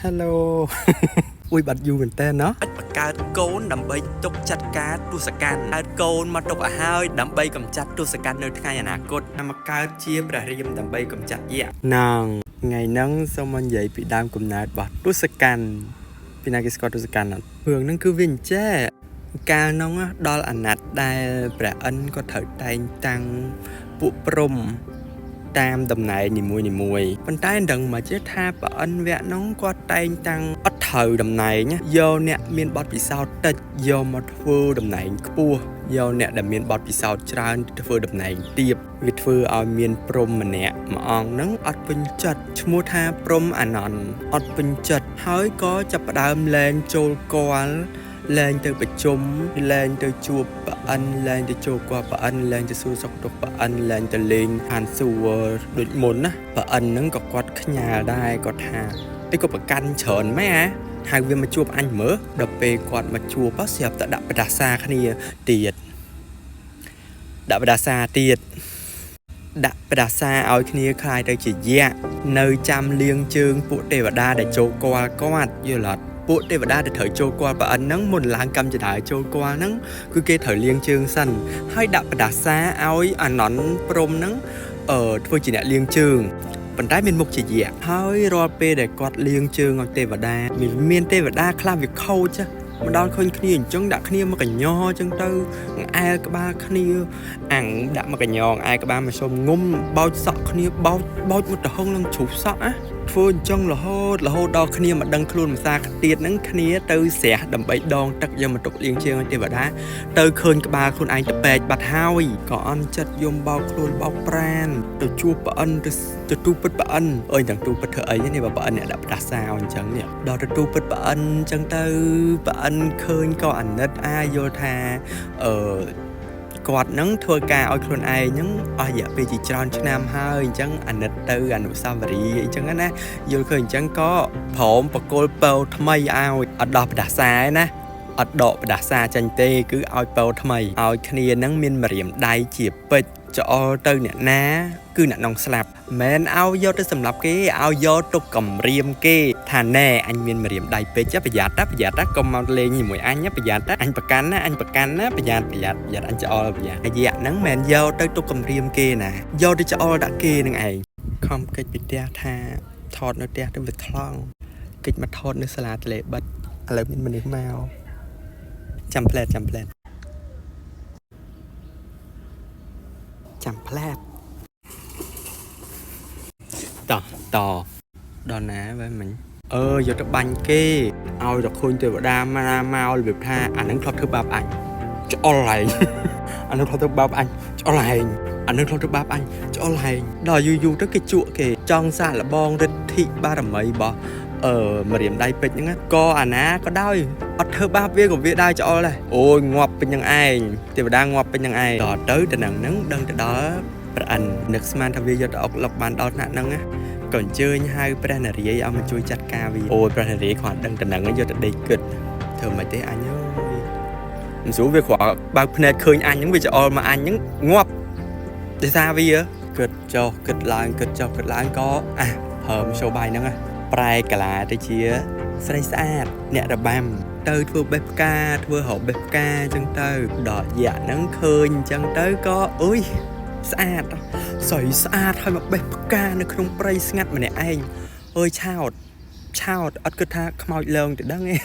Hello អ៊ុយបាត់យូរមែនតើណោះឥតបង្កើតកូនដើម្បីទុកចាត់ការទស្សកម្មហើយកូនមកទុកឲ្យហើយដើម្បីកម្ចាត់ទស្សកម្មនៅថ្ងៃអនាគតមកកើតជាព្រះរាមដើម្បីកម្ចាត់យក្សហ្នឹងថ្ងៃហ្នឹងសូមមកនិយាយពីដើមកំណើតរបស់ទស្សកម្មពីណាគេស្គាល់ទស្សកម្មអត់រឿងហ្នឹងគឺវាអញ្ចេះកាលហ្នឹងដល់អាណត្តិដែលព្រះអិនក៏ត្រូវតែងតាំងពួកព្រំតាមតំណែងនីមួយៗប៉ុន្តែមិនដឹងមកចេះថាប្រអិនវគ្គហ្នឹងគាត់តែងតាំងអត់ត្រូវតំណែងយកអ្នកមានបទពិសោធន៍តិចយកមកធ្វើតំណែងខ្ពស់យកអ្នកដែលមានបទពិសោធន៍ច្រើនធ្វើតំណែងទាបវាធ្វើឲ្យមានព្រំម្នាក់មួយអង្គហ្នឹងអត់ពេញចិត្តឈ្មោះថាព្រំអានន្តអត់ពេញចិត្តហើយក៏ចាប់ផ្ដើមលែងចូលគាល់លែងទៅប្រជុំលែងទៅជួបប្រអិនលែងទៅចូលគាត់ប្រអិនលែងទៅសួរសុខទុក្ខប្រអិនលែងទៅលេងអានសួរដូចមុនណាប្រអិនហ្នឹងក៏គាត់ខ្ញាល់ដែរគាត់ថាពេលគាត់ប្រកាន់ច្រើនម៉ែហៅវាមកជួបអញមើលដល់ពេលគាត់មកជួបស្រាប់តែដាក់បដាសាគ្នាទៀតដាក់បដាសាទៀតដាក់បដាសាឲ្យគ្នាคล้ายទៅជាយក្សនៅចាំលៀងជើងពួកទេវតាដែលចូលគាល់គាត់យល់អត់ពួកទេវតាដែលត្រូវចូលគាល់ប្រអិនហ្នឹងមុនឡើងកម្មចដាចូលគាល់ហ្នឹងគឺគេត្រូវលៀងជើងសិនហើយដាក់បដាសាឲ្យអានន្តព្រំហ្នឹងធ្វើជាអ្នកលៀងជើងប៉ុន្តែមានមុខជាយក្សហើយរាល់ពេលដែលគាត់លៀងជើងឲ្យទេវតាមានទេវតាខ្លះវាខូចមកដល់ឃើញគ្នាអញ្ចឹងដាក់គ្នាមកកញ្ញអញ្ចឹងទៅអែលក្បាលគ្នាអាំងដាក់មកកញ្ញអែលក្បាលមកសុំងុំបោចសក់គ្នាបោចមកទៅហឹងនឹងជ្រុះសក់ធ្វើអញ្ចឹងរហូតដល់គ្នាមកដឹងខ្លួនភាសាទៀតហ្នឹងគ្នាទៅស្រះដើម្បីដងទឹកយកមកទុកលៀងជើងឲ្យទេវតាទៅឃើញក្បាលខ្លួនឯងទៅពេកបាត់ហើយក៏អន់ចិត្តយំបោកខ្លួនបោកប្រានទៅជួបប្រអិនទៅទូពិតប្រអិនអើយទាំងទូពិតធ្វើអីនេះបើប្រអិនអ្នកដាក់ផ្ដាសាអញ្ចឹងនេះដល់ទៅទូពិតប្រអិនអញ្ចឹងទៅប្រអិនឃើញក៏អាណិតយល់ថាគាត់នឹងធ្វើការឲ្យខ្លួនឯងហ្នឹងអស់រយៈពេលជាច្រើនឆ្នាំហើយអញ្ចឹងអាណិតទៅអនុស្សាវរីយ៍អញ្ចឹងណាយល់ឃើញអញ្ចឹងក៏ព្រមបកគលពៅថ្មីឲ្យអត់ដោះផ្ដាសាឯណាអត់ដកផ្ដាសាចាញ់ទេគឺឲ្យពៅថ្មីឲ្យគ្នាហ្នឹងមានម្រាមដៃជាពេជ្រច្អល់ទៅអ្នកណាគឺអ្នកនងស្លាប់មិនឲ្យយកទៅសម្លាប់គេឲ្យយកទុកកម្រាមគេថាណែអញមានម្រាមដៃពេជ្រប្រយ័ត្នណាកុំមកលេងជាមួយអញប្រយ័ត្នណាអញប្រកាន់ណាប្រយ័ត្នអញច្អល់ប្រយ័ត្នអាយៈហ្នឹងមិនយកទៅទុកកម្រាមគេណាយកទៅច្អល់ដាក់គេនឹងឯងខំកិច្ចពីផ្ទះថាថតនៅផ្ទះទៅវាថ្លង់កិច្ចមកថតនៅសាលាទលេបិទឥឡូវមានមនុស្សមកចាំផ្លែតតដល់ណាបែបមិញយកទៅបាញ់គេឲ្យតែឃើញទេវតាមករបៀបថាអានឹងធ្លាប់ធ្វើបាបអញច្អល់ហែងអានឹងធ្លាប់ធ្វើបាបអញច្អល់ហែងអានឹងធ្លាប់ធ្វើបាបអញច្អល់ហែងដល់យូរទៅគេជក់គេចង់សាកល្បងរិទ្ធិបារមីរបស់ម្រាមដៃពេជ្រហ្នឹងក៏អាណាក៏ដោយអត់ធ្វើបាបវាក៏វាដែរច្អល់ដែរអូយងាប់ពេញនឹងឯងទេវតាងាប់ពេញនឹងឯងដល់ទៅតំណឹងហ្នឹងដឹងទៅដល់ប្រអិននឹកស្មានថាវាយកទៅអុកលុកបានដល់ថ្នាក់ហ្នឹងណាក៏អញ្ជើញហៅព្រះនារាយឲ្យមកជួយចាត់ការវាអូយព្រះនារាយគាត់ដឹងតំណឹងយកទៅដេកគិតធ្វើមិនទេអញអើយមិនស្រួលវាគ្រាន់បើកភ្នែកឃើញអញហ្នឹងវាច្អល់មកអញហ្នឹងងាប់ទេសារវាគិតចុះគិតឡើងក៏ហើមចូលបាយហ្នឹងប្រែកាឡាទៅជាស្រីស្អាតអ្នករបាំទៅធ្វើបេះផ្កាធ្វើរោបេះផ្កាអញ្ចឹងទៅដល់យៈហ្នឹងឃើញអញ្ចឹងទៅក៏អុយស្អាតស្រីស្អាតហើយមកបេះផ្កានៅក្នុងព្រៃស្ងាត់ម្នាក់ឯងអើយឆោតអត់គិតថាខ្មោចលើងទៅដឹងទេ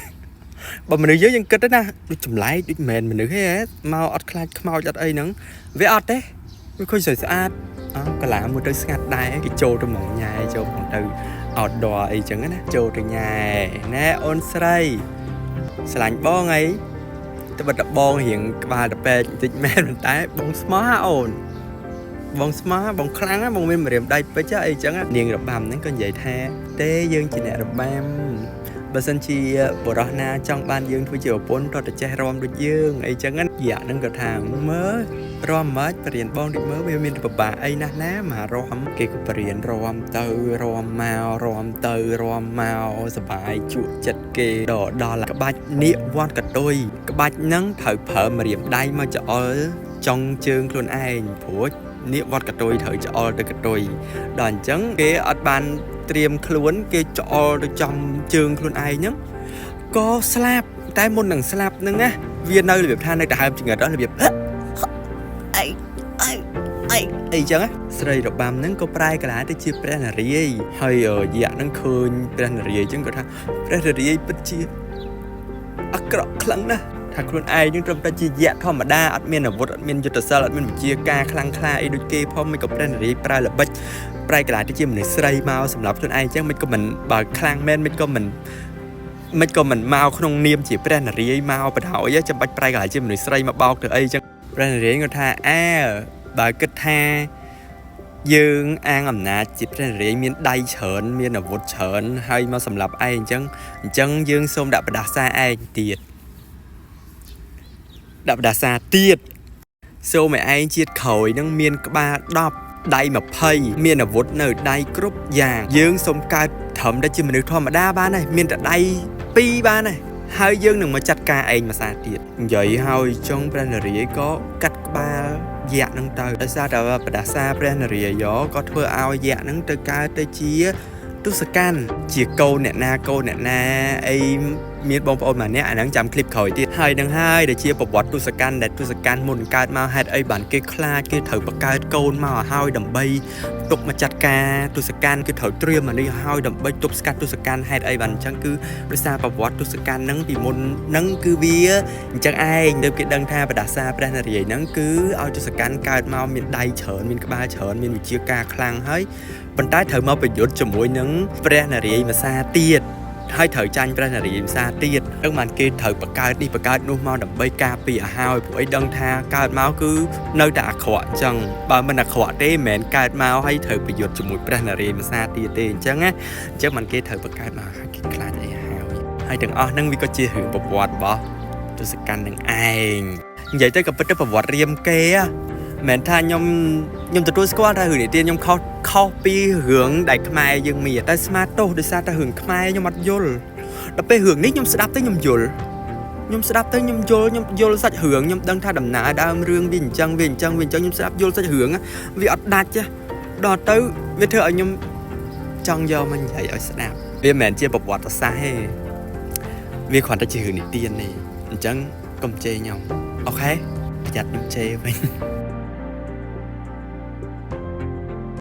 បើមនុស្សយើងគិតទៅណាដូចចម្លែកដូចមិនមែនមនុស្សទេមកអត់ខ្លាចខ្មោចអត់អីហ្នឹងវាអត់ទេវាឃើញស្រីស្អាតកាឡាមួយទៅស្ងាត់ដែរគេចូលទៅមកញ៉ែចូលទៅoutdoor អីចឹងណាចូលទៅញ៉ែណែអូនស្រីស្រឡាញ់បងអីទៅបិទបងរៀងក្បាលតពេកបន្តិចមែនប៉ុន្តែបងស្មោះអូនបងស្មោះបងខ្លាំងបងមានម្រាមដៃពេជ្រអីចឹងនាងរបាំហ្នឹងក៏និយាយថាទេយើងជាអ្នករបាំបើសិនជាបរោះណាចង់បានយើងធ្វើជាប្រពន្ធតើចេះរាំដូចយើងអីចឹងណាយ៉ាហ្នឹងក៏ថាមើលរាំមិនបរៀនបងដូចមើលវាមានពិបាកអីណាស់ណាមករាំគេក៏បរៀនរាំទៅរាំមកសบายជក់ចិត្តគេដល់ក្បាច់នាគវត្តកតុយក្បាច់ហ្នឹងត្រូវប្រើម្រាមដៃមកច្អល់ចុងជើងខ្លួនឯងព្រោះនាគវត្តកតុយត្រូវច្អល់ទៅកតុយដល់អញ្ចឹងគេអត់បាន ត្រៀមខ្លួនគេច្អល់ទៅចំជើងខ្លួនឯងហ្នឹងក៏ស្លាប់តែមុននឹងស្លាប់ហ្នឹងណាវានៅរបៀបថានៅដង្ហើមចង្រិតអស់របៀបអីអីចឹងណាស្រីរបាំហ្នឹងក៏ប្រែកាឡាទៅជាព្រះនារាយណ៍ហើយយៈហ្នឹងឃើញព្រះនារាយណ៍ចឹងក៏ថាព្រះនារាយណ៍ពិតជាអាក្រក់ខ្លាំងណាស់ថាខ្លួនឯងនឹងត្រឹមតែជាយៈធម្មតាអត់មានអាវុធអត់មានយុទ្ធសាស្ត្រអត់មានវិជ្ជាការខ្លាំងក្លាអីដូចគេផងមិនក៏ព្រះនារាយណ៍ប្រើល្បិចប្រែកាឡាទៅជាមនុស្សស្រីមកសម្រាប់ខ្លួនឯងចឹងមិនក៏មិនបើខ្លាំងមែនមិនក៏មិនមកក្នុងនាមជាព្រះនារាយណ៍មកបដ ாய் ចាំបាច់ប្រែកាឡាជាមនុស្សស្រីមកបោកទៅអីចឹងព្រះនារាយណ៍គាត់ថាបើគិតថាយើងអាងអំណាចជាព្រះនារាយណ៍មានដៃច្រើនមានអាវុធច្រើនហើយមកសម្រាប់ឯងអញ្ចឹងយើងសូមដាក់បដាសាឯងទៀតដាក់បដាសាទៀតសូមឲ្យឯងជាតិក្រោយនឹងមានក្បាល10ដៃ20មានអាវុធនៅដៃគ្រប់យ៉ាងយើងសូមកើតត្រឹមតែជាមនុស្សធម្មតាបានហើយមានតែដៃ2បានហើយហើយយើងនឹងមកចាត់ការឯងមួយសារទៀតនិយាយហើយចុងព្រះនារាយណ៍ក៏កាត់ក្បាលយៈនឹងទៅដោយសារតែបដាសាព្រះនារាយណ៍ក៏ធ្វើឲ្យយៈនឹងទៅកើតទៅជាទុសកាន់ជាកូនអ្នកណាអីមានបងប្អូនម្នាក់អាហ្នឹងចាំឃ្លីបក្រោយទៀតហើយនឹងហើយដែលជាប្រវត្តិទុសកាន់ដែលទុសកាន់មុនកើតមកហេតុអីបានគេខ្លាចគេត្រូវបង្កើតកូនមកឲ្យដើម្បីទុកមកចាត់ការទុសកាន់គឺត្រូវត្រៀមអានេះឲ្យដើម្បីទប់ស្កាត់ទុសកាន់ហេតុអីបានអញ្ចឹងគឺដោយសារប្រវត្តិទុសកាន់ហ្នឹងពីមុនហ្នឹងគឺវាអញ្ចឹងឯងទើបគេដឹងថាបដាសាព្រះនារាយណ៍ហ្នឹងគឺឲ្យទុសកាន់កើតមកមានដៃច្រើនមានក្បាលច្រើនមានវិជ្ជាការខ្លាំងហើយប៉ុន្តែត្រូវមកប្រយុទ្ធជាមួយនឹងព្រះនារាយណ៍ភាសាទៀតហើយត្រូវចាញ់ព្រះនារាយណ៍ភាសាទៀតហ្នឹងបានគេត្រូវបង្កើតនេះបង្កើតនោះមកដើម្បីការពារឲ្យហើយព្រោះអីដឹងថាកើតមកគឺនៅតែអាក្រក់អញ្ចឹងបើមិនអាក្រក់ទេមិនមែនកើតមកហើយត្រូវប្រយុទ្ធជាមួយព្រះនារាយណ៍ភាសាទៀតទេអញ្ចឹងណាអញ្ចឹងបានគេត្រូវបង្កើតមកឲ្យគេខ្លាចអីហើយទាំងអស់ហ្នឹងវាក៏ជារឿងប្រវត្តិរបស់ទុសកាន់នឹងឯងនិយាយទៅក៏ពិតទៅប្រវត្តិរៀមគេមិនថាខ្ញុំទទួលស្គាល់ថារឿងនេះទៀតខ្ញុំខុសពីរឿងដែលខ្មែរយើងមានតែស្មាតទោសដោយសារតែរឿងខ្មែរខ្ញុំអត់យល់ដល់ពេលរឿងនេះខ្ញុំស្ដាប់ទៅខ្ញុំយល់ខ្ញុំស្ដាប់ទៅខ្ញុំយល់សាច់រឿងខ្ញុំដឹងថាដំណើរដើមរឿងវាអញ្ចឹងខ្ញុំស្ដាប់យល់សាច់រឿងវាអត់ដាច់ដល់ទៅវាធ្វើឲ្យខ្ញុំចង់យកមកនិយាយឲ្យស្ដាប់វាមិនមែនជាប្រវត្តិសាស្ត្រទេវាគ្រាន់តែជារឿងនិទានទេអញ្ចឹងកុំជេរខ្ញុំអូខេប្រយ័ត្នខ្ញុំជេរវិញ